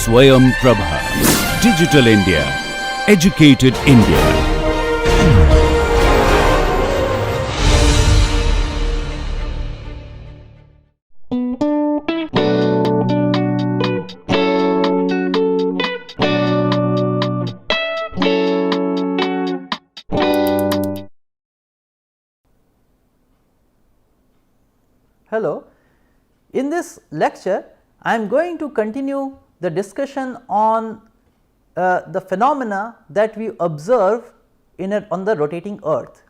Swayam Prabha. Digital India. Educated India. Hello, in this lecture I am going to continue the discussion on the phenomena that we observe on the rotating earth.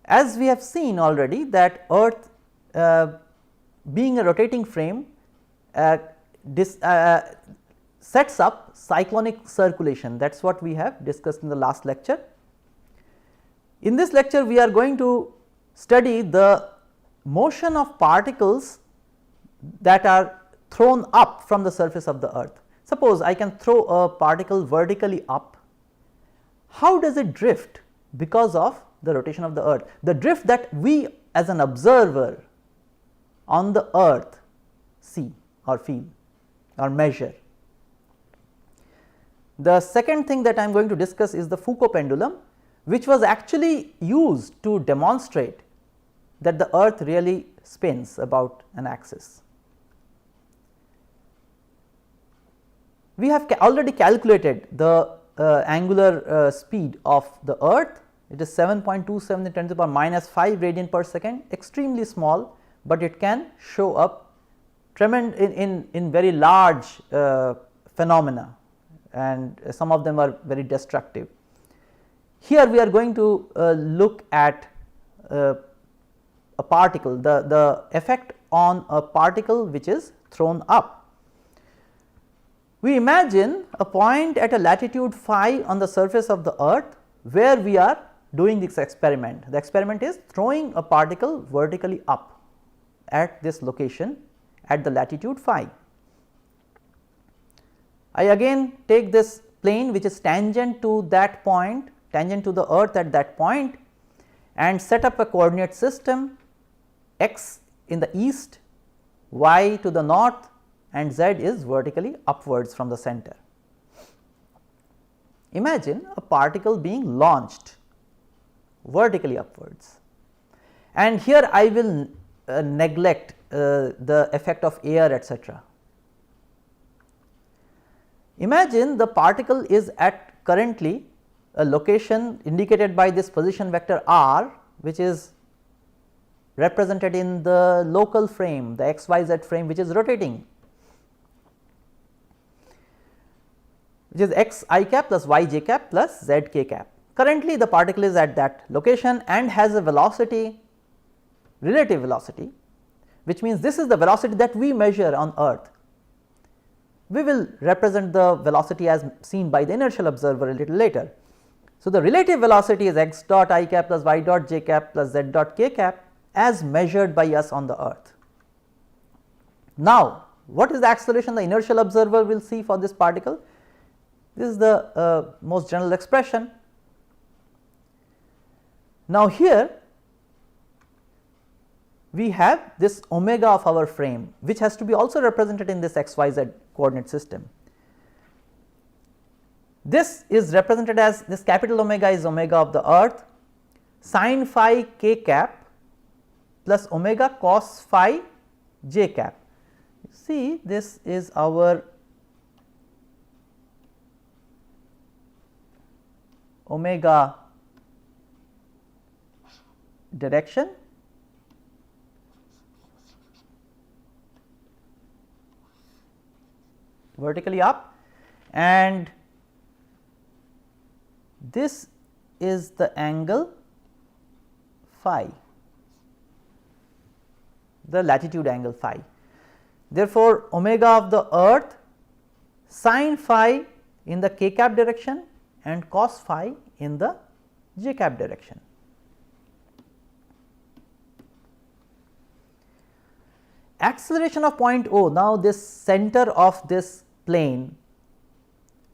As we have seen already that earth being a rotating frame sets up cyclonic circulation, that is what we have discussed in the last lecture. In this lecture we are going to study the motion of particles that are thrown up from the surface of the earth. Suppose I can throw a particle vertically up, how does it drift because of the rotation of the earth? The drift that we as an observer on the earth see or feel or measure. The second thing that I am going to discuss is the Foucault pendulum, which was actually used to demonstrate that the earth really spins about an axis. We have already calculated the angular speed of the earth, it is 7.27 × 10⁻⁻5 radian per second, extremely small, but it can show up in very large phenomena, and some of them are very destructive. Here we are going to look at a particle, the effect on a particle which is thrown up. We imagine a point at a latitude phi on the surface of the earth where we are doing this experiment. The experiment is throwing a particle vertically up at this location at the latitude phi. I again take this plane which is tangent to that point, tangent to the earth at that point, and set up a coordinate system, x in the east, y to the north, and z is vertically upwards from the center. Imagine a particle being launched vertically upwards, and here I will neglect the effect of air, etc. Imagine the particle is at currently a location indicated by this position vector r, which is represented in the local frame, the xyz frame, which is rotating, which is x I cap plus y j cap plus z k cap. Currently the particle is at that location and has a velocity, relative velocity, which means this is the velocity that we measure on earth. We will represent the velocity as seen by the inertial observer a little later. So, the relative velocity is x dot I cap plus y dot j cap plus z dot k cap as measured by us on the earth. Now, what is the acceleration the inertial observer will see for this particle? This is the most general expression. Now, here we have this omega of our frame, which has to be also represented in this xyz coordinate system. This is represented as, this capital omega is omega of the earth, sin phi k cap plus omega cos phi j cap. See, this is our omega direction, vertically up, and this is the angle phi, the latitude angle phi. Therefore, omega of the earth sin phi in the k cap direction and cos phi in the j cap direction. Acceleration of point O, now this center of this plane,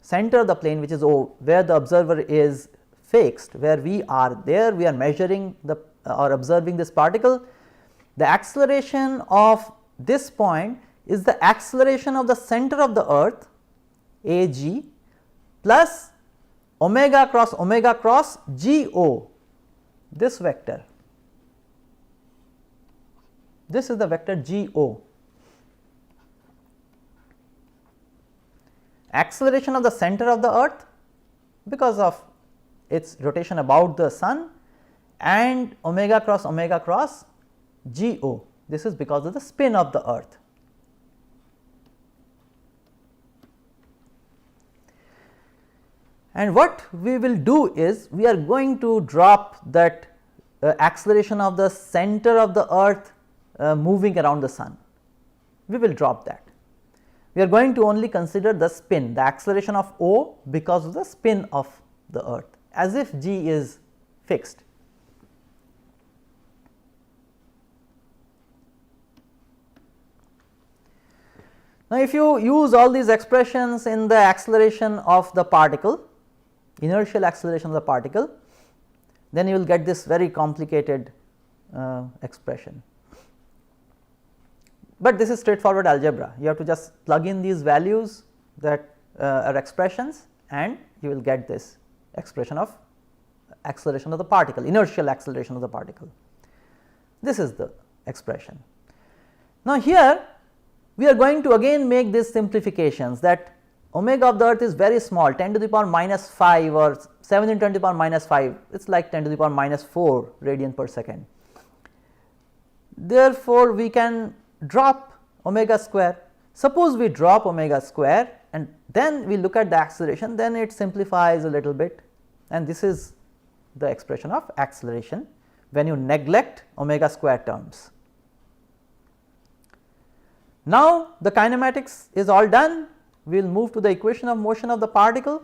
center of the plane which is O, where the observer is fixed, where we are there, we are measuring the or observing this particle. The acceleration of this point is the acceleration of the center of the earth AG plus omega cross GO, this vector. This is the vector GO. Acceleration of the center of the earth because of its rotation about the sun, and omega cross GO, this is because of the spin of the earth. And what we will do is, we are going to drop that acceleration of the center of the earth moving around the sun, we will drop that. We are going to only consider the spin, the acceleration of O because of the spin of the earth, as if g is fixed. Now, if you use all these expressions in the acceleration of the particle, inertial acceleration of the particle, then you will get this very complicated expression. But this is straightforward algebra, you have to just plug in these values that are expressions, and you will get this expression of acceleration of the particle, inertial acceleration of the particle. This is the expression. Now, here we are going to again make these simplifications, that omega of the earth is very small, 10 to the power minus 5 or 7 into 10 to the power minus 5, it is like 10 to the power minus 4 radian per second. Therefore, we can drop omega square. Suppose we drop omega square and then we look at the acceleration, then it simplifies a little bit, and this is the expression of acceleration when you neglect omega square terms. Now, the kinematics is all done, we will move to the equation of motion of the particle.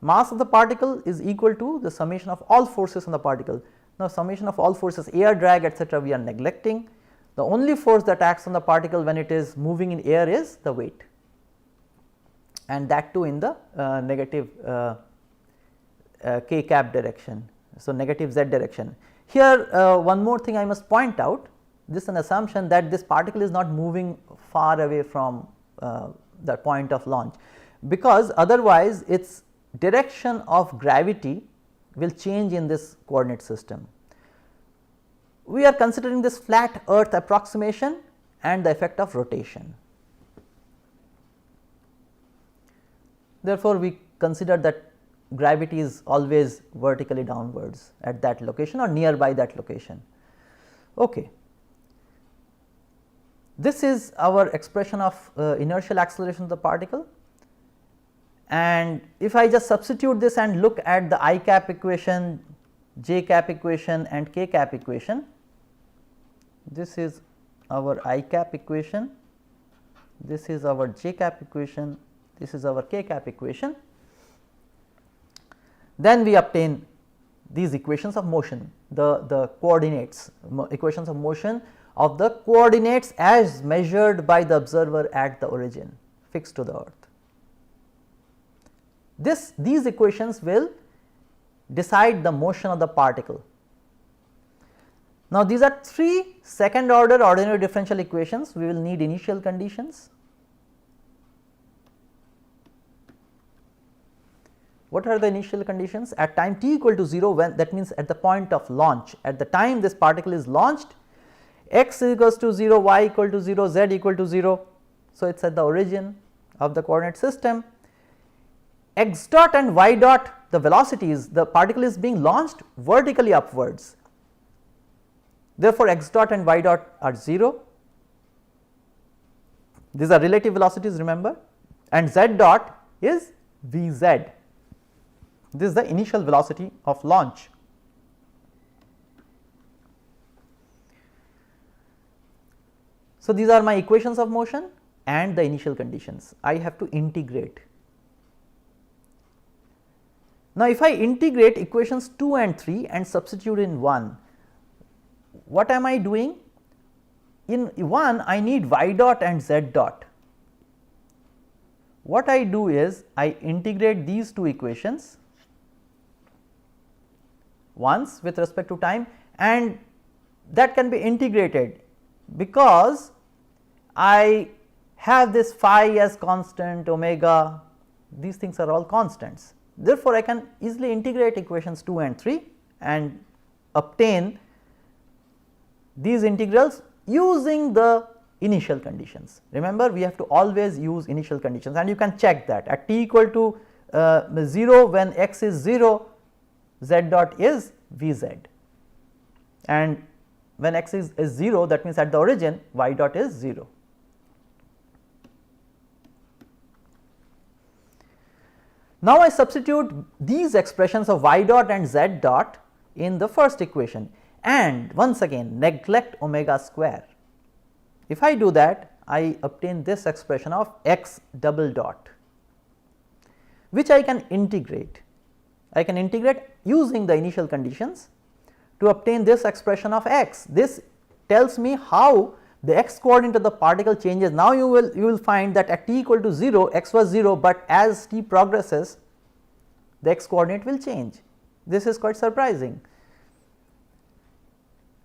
Mass of the particle is equal to the summation of all forces on the particle. Now, summation of all forces, air drag etc., we are neglecting. The only force that acts on the particle when it is moving in air is the weight, and that too in the negative k cap direction. So, negative z direction. Here one more thing I must point out, this is an assumption that this particle is not moving far away from the point of launch, because otherwise its direction of gravity will change in this coordinate system. We are considering this flat earth approximation and the effect of rotation. Therefore, we consider that gravity is always vertically downwards at that location or nearby that location. Okay. This is our expression of inertial acceleration of the particle, and if I just substitute this and look at the I cap equation, j cap equation and k cap equation, this is our I cap equation, this is our j cap equation, this is our k cap equation, then we obtain these equations of motion, the coordinates, equations of motion of the coordinates as measured by the observer at the origin fixed to the earth. These equations will decide the motion of the particle. Now, these are 3 second order ordinary differential equations, we will need initial conditions. What are the initial conditions? At time t equal to 0, when that means at the point of launch, at the time this particle is launched, x equals to 0, y equal to 0, z equal to 0. So, it is at the origin of the coordinate system. X dot and y dot, the velocities, the particle is being launched vertically upwards. Therefore, x dot and y dot are 0, these are relative velocities, remember, and z dot is v z, this is the initial velocity of launch. So, these are my equations of motion and the initial conditions, I have to integrate. Now, if I integrate equations 2 and 3 and substitute in 1, what am I doing? In 1 I need y dot and z dot. What I do is I integrate these two equations once with respect to time, and that can be integrated because I have this phi as constant, omega, these things are all constants. Therefore, I can easily integrate equations 2 and 3 and obtain these integrals using the initial conditions. Remember, we have to always use initial conditions, and you can check that at t equal to 0 when x is 0, z dot is v z, and when x is 0, that means at the origin y dot is 0. Now, I substitute these expressions of y dot and z dot in the first equation, and once again neglect omega square. If I do that, I obtain this expression of x double dot, which I can integrate. I can integrate using the initial conditions to obtain this expression of x. This tells me how the x coordinate of the particle changes. Now, you will find that at t equal to 0, x was 0, but as t progresses, the x coordinate will change. This is quite surprising,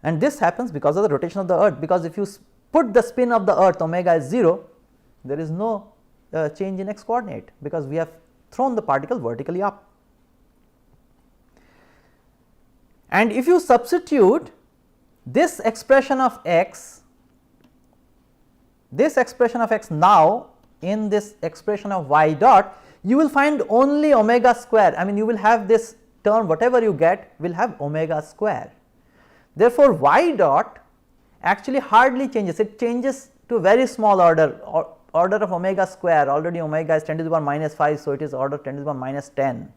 and this happens because of the rotation of the earth, because if you put the spin of the earth omega is 0, there is no change in x coordinate, because we have thrown the particle vertically up. And if you substitute this expression of x, now in this expression of y dot, you will find only omega square. I mean, you will have this term, whatever you get will have omega square. Therefore, y dot actually hardly changes, it changes to very small order, order of omega square. Already omega is 10 to the power minus 5, so it is order 10 to the power minus 10.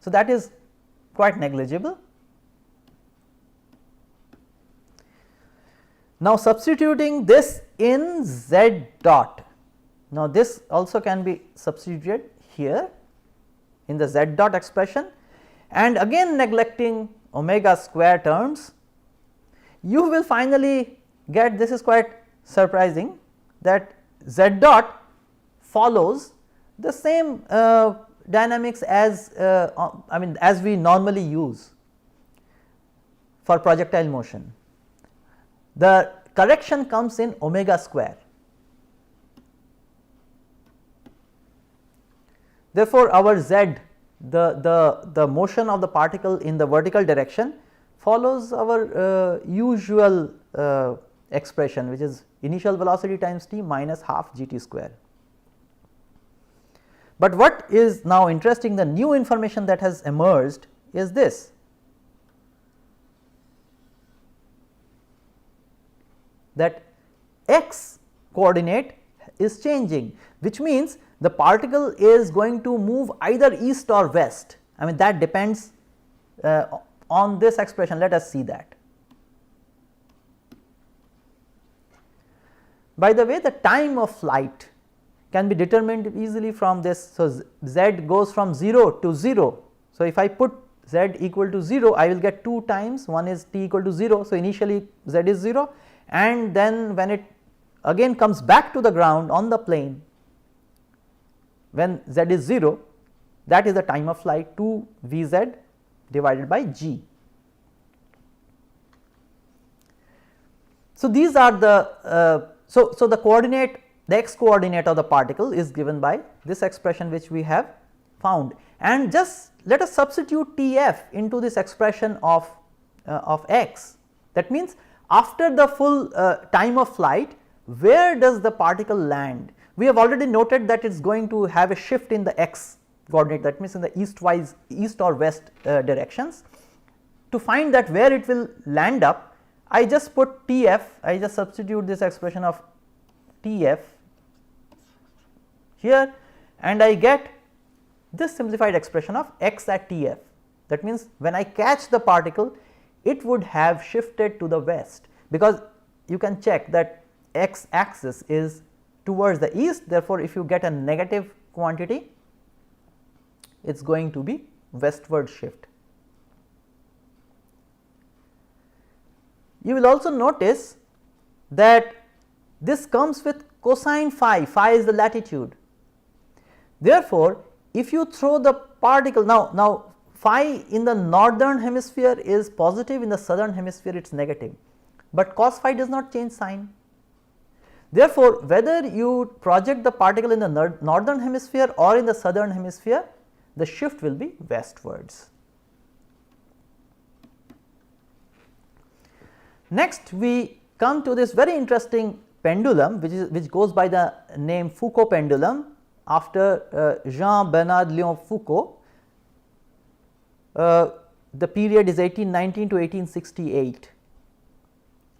So, that is quite negligible. Now, substituting this in z dot, now this also can be substituted here in the z dot expression, and again neglecting omega square terms, you will finally get, this is quite surprising, that z dot follows the same dynamics as as we normally use for projectile motion. The correction comes in omega square. Therefore, our z, the motion of the particle in the vertical direction follows our usual expression, which is initial velocity times t minus half g t square. But what is now interesting, the new information that has emerged is this, that x coordinate is changing, which means the particle is going to move either east or west. I mean, that depends on this expression. Let us see that. By the way, the time of flight can be determined easily from this. So, z goes from 0 to 0. So, if I put z equal to 0, I will get 2 times, one is t equal to 0. So, initially z is 0, and then when it again comes back to the ground on the plane, when z is 0, that is the time of flight, 2 v z divided by g. So, these are the so the coordinate, the x coordinate of the particle is given by this expression which we have found, and just let us substitute Tf into this expression of x. That means, after the full time of flight, where does the particle land? We have already noted that it is going to have a shift in the x coordinate, that means in the east or west directions. To find that where it will land up, I just put Tf, I just substitute this expression of Tf here, and I get this simplified expression of x at Tf. That means, when I catch the particle, it would have shifted to the west, because you can check that x axis is towards the east. Therefore, if you get a negative quantity, it is going to be westward shift. You will also notice that this comes with cosine phi, phi is the latitude. Therefore, if you throw the particle, now phi in the northern hemisphere is positive, in the southern hemisphere it is negative, but cos phi does not change sign. Therefore, whether you project the particle in the northern hemisphere or in the southern hemisphere, the shift will be westwards. Next, we come to this very interesting pendulum which goes by the name Foucault pendulum after Jean Bernard Léon Foucault. The period is 1819 to 1868,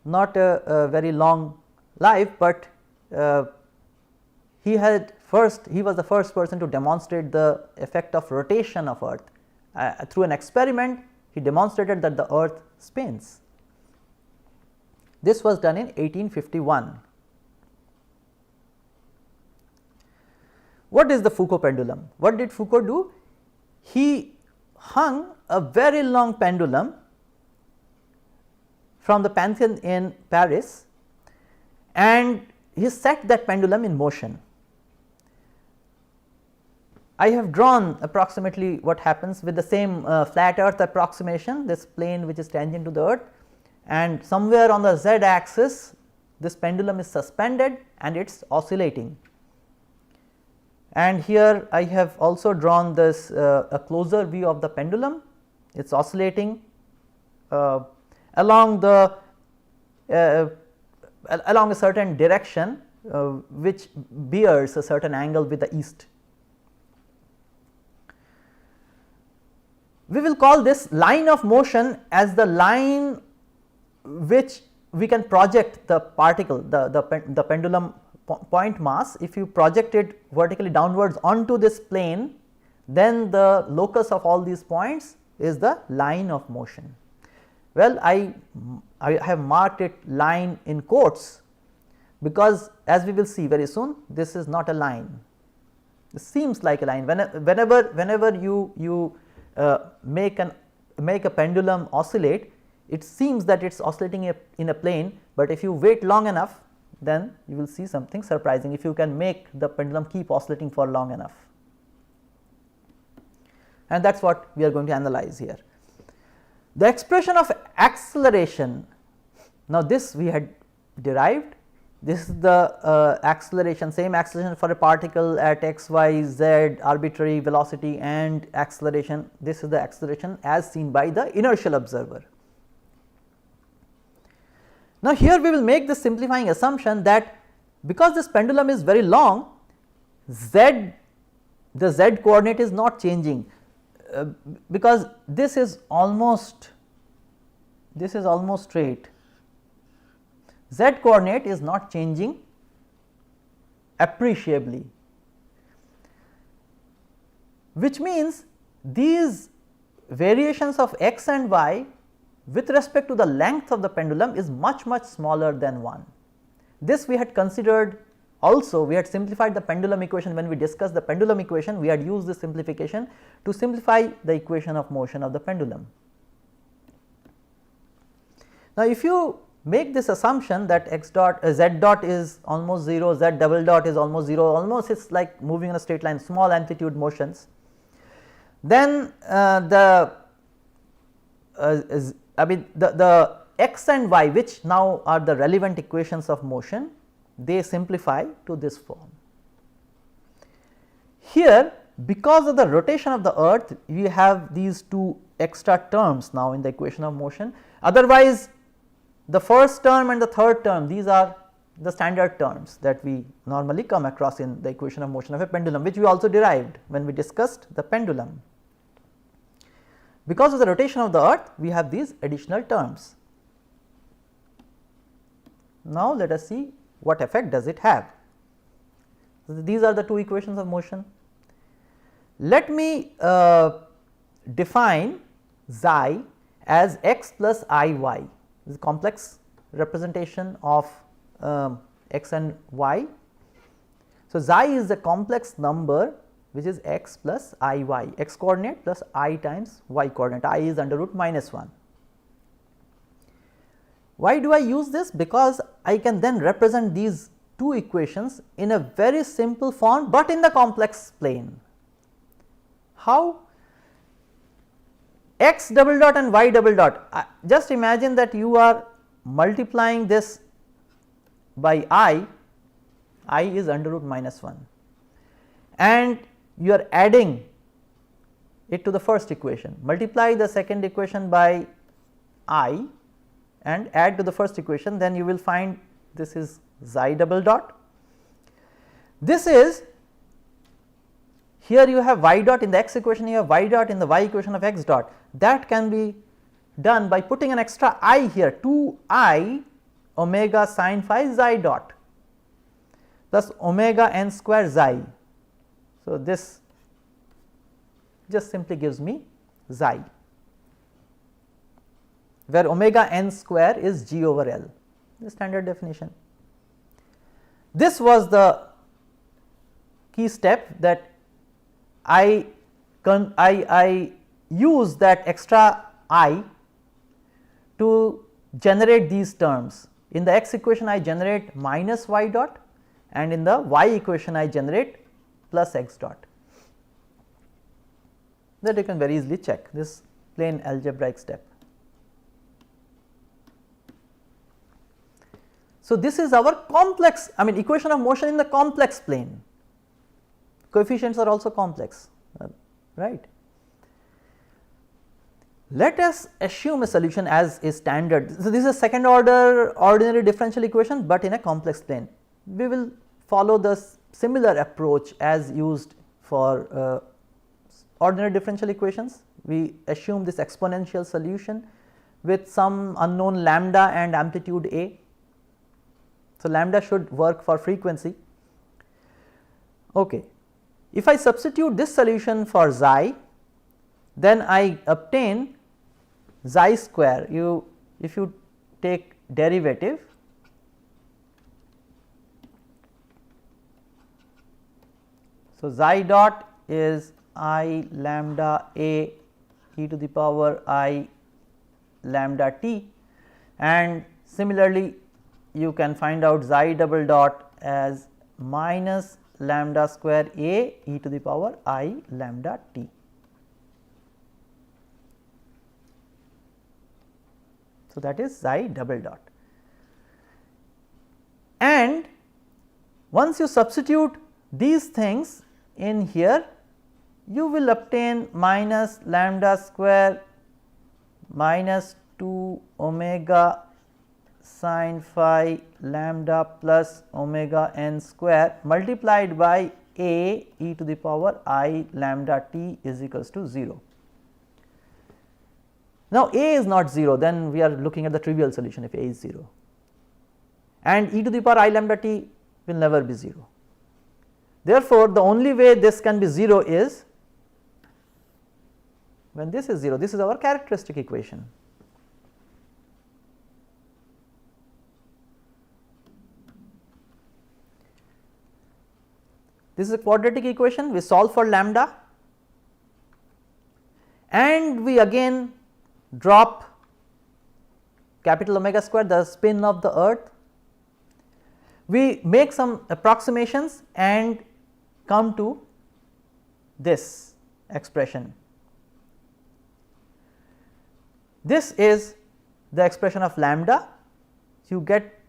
not a very long life, but he was the first person to demonstrate the effect of rotation of earth. Through an experiment, he demonstrated that the earth spins. This was done in 1851. What is the Foucault pendulum? What did Foucault do? He hung a very long pendulum from the Pantheon in Paris, and he set that pendulum in motion. I have drawn approximately what happens with the same flat earth approximation, this plane which is tangent to the earth, and somewhere on the z axis this pendulum is suspended and it is oscillating. And here I have also drawn this a closer view of the pendulum. It is oscillating along a certain direction which bears a certain angle with the east. We will call this line of motion as the line which we can project the particle, the pendulum point mass. If you project it vertically downwards onto this plane, then the locus of all these points is the line of motion. Well, I have marked it line in quotes because, as we will see very soon, this is not a line. It seems like a line. Whenever you make a pendulum oscillate, it seems that it is oscillating in a plane, but if you wait long enough, then you will see something surprising if you can make the pendulum keep oscillating for long enough. And that is what we are going to analyze here. The expression of acceleration, now this we had derived, this is the acceleration, same acceleration for a particle at x, y, z, arbitrary velocity and acceleration. This is the acceleration as seen by the inertial observer. Now, here we will make the simplifying assumption that because this pendulum is very long, the z coordinate is not changing, because this is almost straight. Z coordinate is not changing appreciably, which means these variations of x and y with respect to the length of the pendulum is much smaller than 1. This we had considered also. We had simplified the pendulum equation. When we discussed the pendulum equation, we had used this simplification to simplify the equation of motion of the pendulum. Now, if you make this assumption that z dot is almost 0, z double dot is almost 0, almost it is like moving in a straight line, small amplitude motions, then the x and y, which now are the relevant equations of motion, they simplify to this form. Here, because of the rotation of the earth, we have these two extra terms now in the equation of motion. Otherwise, the first term and the third term, these are the standard terms that we normally come across in the equation of motion of a pendulum, which we also derived when we discussed the pendulum. Because of the rotation of the earth, we have these additional terms. Now, let us see what effect does it have. These are the two equations of motion. Let me define xi as x plus iy. This is a complex representation of x and y. So, xi is the complex number which is x plus iy, x coordinate plus I times y coordinate, I is under root minus 1. Why do I use this? Because I can then represent these two equations in a very simple form, but in the complex plane. How? X double dot and y double dot, just imagine that you are multiplying this by I I is under root minus 1, and you are adding it to the first equation. Multiply the second equation by I and add to the first equation, then you will find this is xi double dot. This is, here you have y dot in the x equation, you have y dot in the y equation of x dot. That can be done by putting an extra I here, 2I omega sin phi xi dot plus omega n square xi. So, this just simply gives me xi, where omega n square is g over L, the standard definition. This was the key step, that I use that extra I to generate these terms. In the x equation I generate minus y dot, and in the y equation I generate plus x dot. That you can very easily check, this plain algebraic step. So, this is our complex, I mean equation of motion in the complex plane. Coefficients are also complex, right. Let us assume a solution as is standard. So, this is a second order ordinary differential equation, but in a complex plane. We will follow the similar approach as used for ordinary differential equations. We assume this exponential solution with some unknown lambda and amplitude A. So, lambda should work for frequency. Okay. If I substitute this solution for xi, then I obtain xi square. If you take derivative, so xi dot is I lambda A e to the power I lambda t, and similarly you can find out xi double dot as minus lambda square A e to the power I lambda t. So, that is xi double dot, and once you substitute these things in here, you will obtain minus lambda square minus 2 omega sin phi lambda plus omega n square multiplied by A e to the power I lambda t is equals to 0. Now, A is not 0, then we are looking at the trivial solution if A is 0, and e to the power I lambda t will never be 0. Therefore, the only way this can be 0 is when this is 0. This is our characteristic equation. This is a quadratic equation, we solve for lambda and we again drop capital omega square, the spin of the earth. We make some approximations and come to this expression. This is the expression of lambda. You get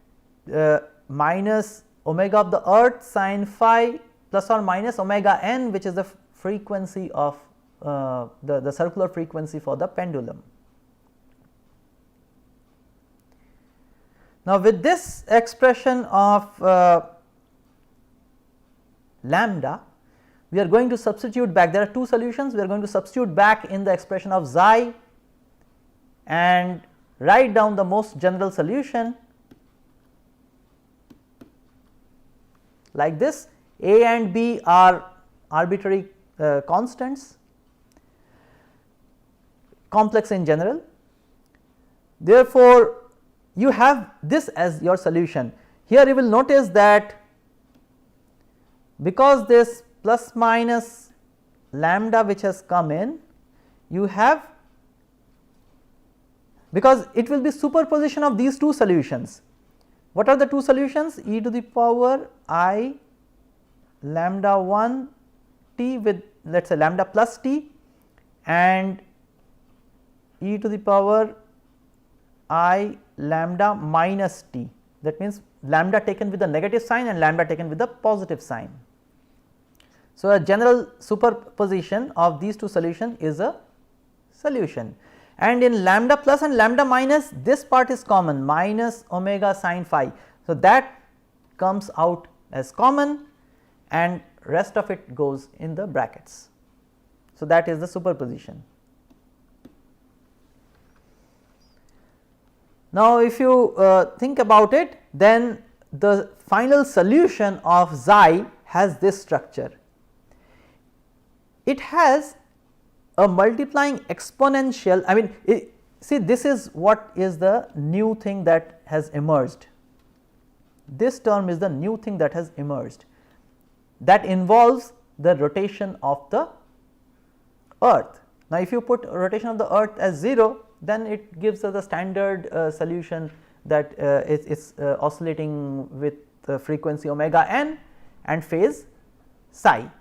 minus omega of the earth sin phi plus or minus omega n, which is the frequency of the circular frequency for the pendulum. Now, with this expression of lambda, we are going to substitute back. There are two solutions. We are going to substitute back in the expression of xi and write down the most general solution like this. A and B are arbitrary constants, complex in general. Therefore, you have this as your solution. Here you will notice that because this plus minus lambda which has come in, you have, because it will be superposition of these two solutions. What are the two solutions? E to the power I lambda 1 t with, let us say, lambda plus t, and e to the power I lambda minus t. that means lambda taken with the negative sign and lambda taken with the positive sign. So, a general superposition of these two solutions is a solution, and in lambda plus and lambda minus this part is common, minus omega sin phi. So, that comes out as common and rest of it goes in the brackets. So, that is the superposition. Now, if you think about it, then the final solution of xi has this structure. It has a multiplying exponential, I mean see, this is what is the new thing that has emerged. This term is the new thing that has emerged, that involves the rotation of the earth. Now, if you put rotation of the earth as 0, then it gives us a standard solution that is oscillating with frequency omega n and phase psi.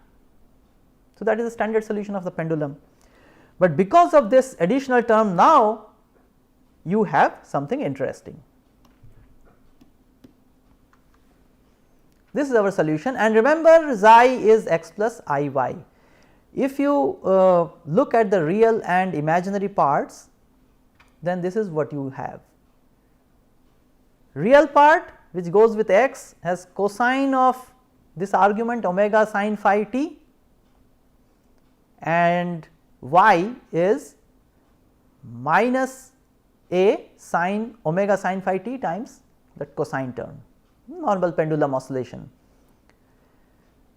So, that is the standard solution of the pendulum, but because of this additional term, now you have something interesting. This is our solution, and remember xi is x plus I y. If you look at the real and imaginary parts, then this is what you have. Real part which goes with x has cosine of this argument omega sin phi t, and y is minus a sin omega sin phi t times that cosine term, normal pendulum oscillation.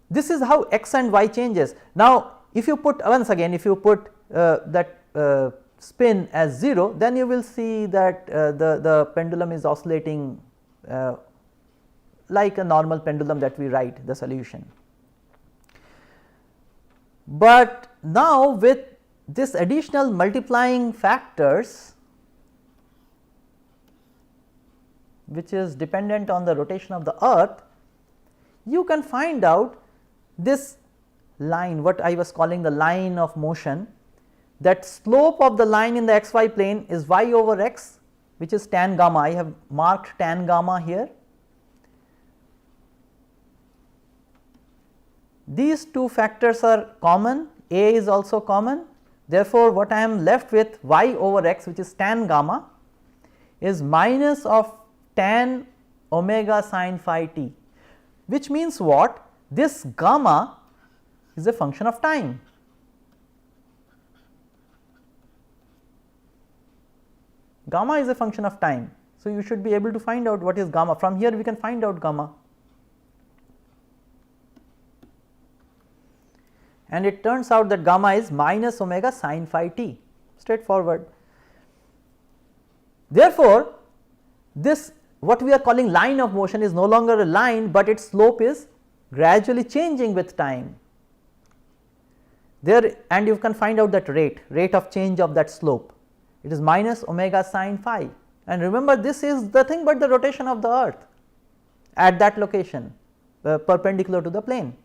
This is how x and y changes. Now, if you put once again, if you put that spin as 0, then you will see that the pendulum is oscillating like a normal pendulum that we write the solution. But now, with this additional multiplying factors which is dependent on the rotation of the earth, you can find out this line, what I was calling the line of motion, that slope of the line in the xy plane is y over x, which is tan gamma. I have marked tan gamma here. These two factors are common, a is also common. Therefore, what I am left with y over x, which is tan gamma, is minus of tan omega sin phi t, which means what? This gamma is a function of time. Gamma is a function of time. So, you should be able to find out what is gamma. From here we can find out gamma, and it turns out that gamma is minus omega sin phi t, straightforward. Therefore, this what we are calling line of motion is no longer a line, but its slope is gradually changing with time there, and you can find out that rate of change of that slope. It is minus omega sin phi, and remember, this is nothing but the rotation of the earth at that location perpendicular to the plane.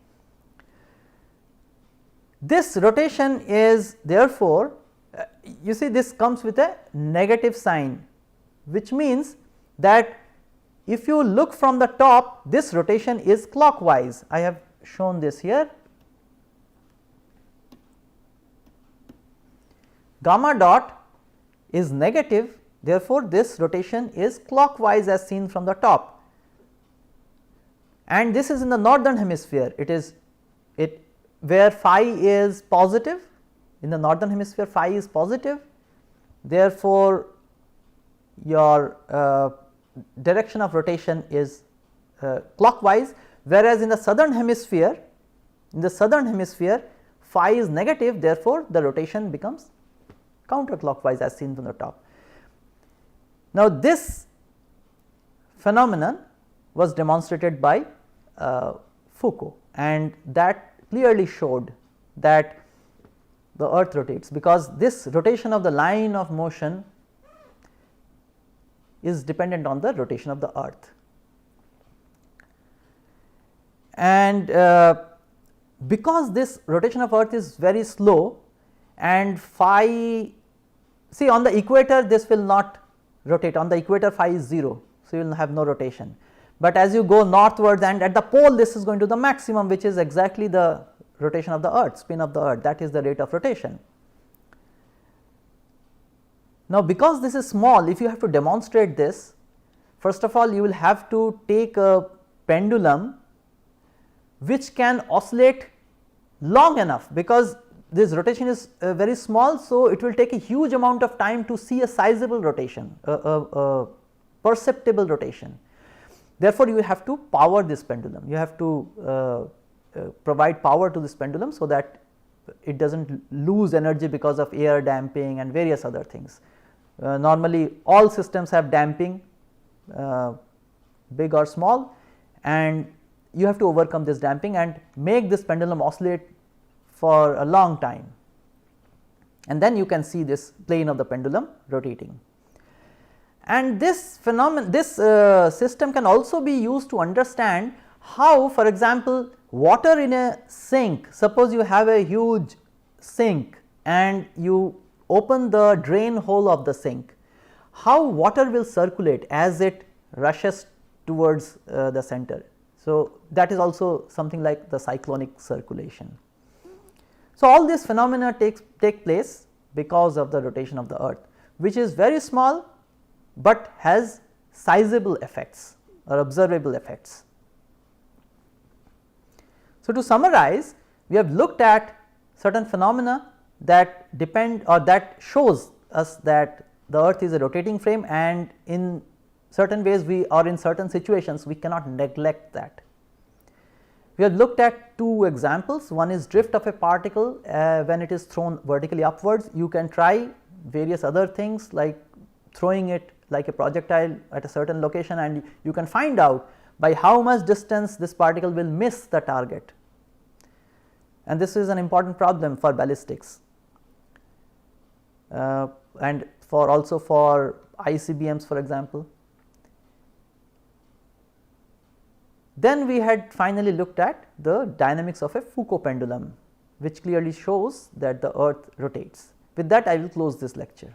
This rotation is therefore, you see, this comes with a negative sign, which means that if you look from the top, this rotation is clockwise. I have shown this here. Gamma dot is negative, therefore, this rotation is clockwise as seen from the top, and this is in the northern hemisphere. It is where phi is positive. In the northern hemisphere, phi is positive, therefore, your direction of rotation is clockwise, whereas in the southern hemisphere, phi is negative, therefore, the rotation becomes counterclockwise as seen from the top. Now, this phenomenon was demonstrated by Foucault, and that clearly showed that the earth rotates, because this rotation of the line of motion is dependent on the rotation of the earth. And because this rotation of earth is very slow, and phi, see, on the equator this will not rotate, on the equator phi is 0. So, you will have no rotation, but as you go northwards and at the pole this is going to the maximum, which is exactly the rotation of the earth, spin of the earth, that is the rate of rotation. Now, because this is small, if you have to demonstrate this, first of all you will have to take a pendulum which can oscillate long enough, because this rotation is very small. So, it will take a huge amount of time to see a sizable rotation, a perceptible rotation. Therefore, you have to power this pendulum, you have to provide power to this pendulum, so that it does not lose energy because of air damping and various other things. Normally all systems have damping, big or small, and you have to overcome this damping and make this pendulum oscillate for a long time, and then you can see this plane of the pendulum rotating. And this phenomenon, this system can also be used to understand how, for example, water in a sink, suppose you have a huge sink and you open the drain hole of the sink, how water will circulate as it rushes towards the center. So, that is also something like the cyclonic circulation. So, all these phenomena take place because of the rotation of the earth, which is very small, but has sizable effects or observable effects. So, to summarize, we have looked at certain phenomena that depend or that shows us that the earth is a rotating frame, and in certain ways we or in certain situations we cannot neglect that. We have looked at two examples. One is drift of a particle when it is thrown vertically upwards. You can try various other things like throwing it like a projectile at a certain location, and you can find out by how much distance this particle will miss the target, and this is an important problem for ballistics and for also for ICBMs, for example. Then we had finally looked at the dynamics of a Foucault pendulum, which clearly shows that the earth rotates. With that, I will close this lecture.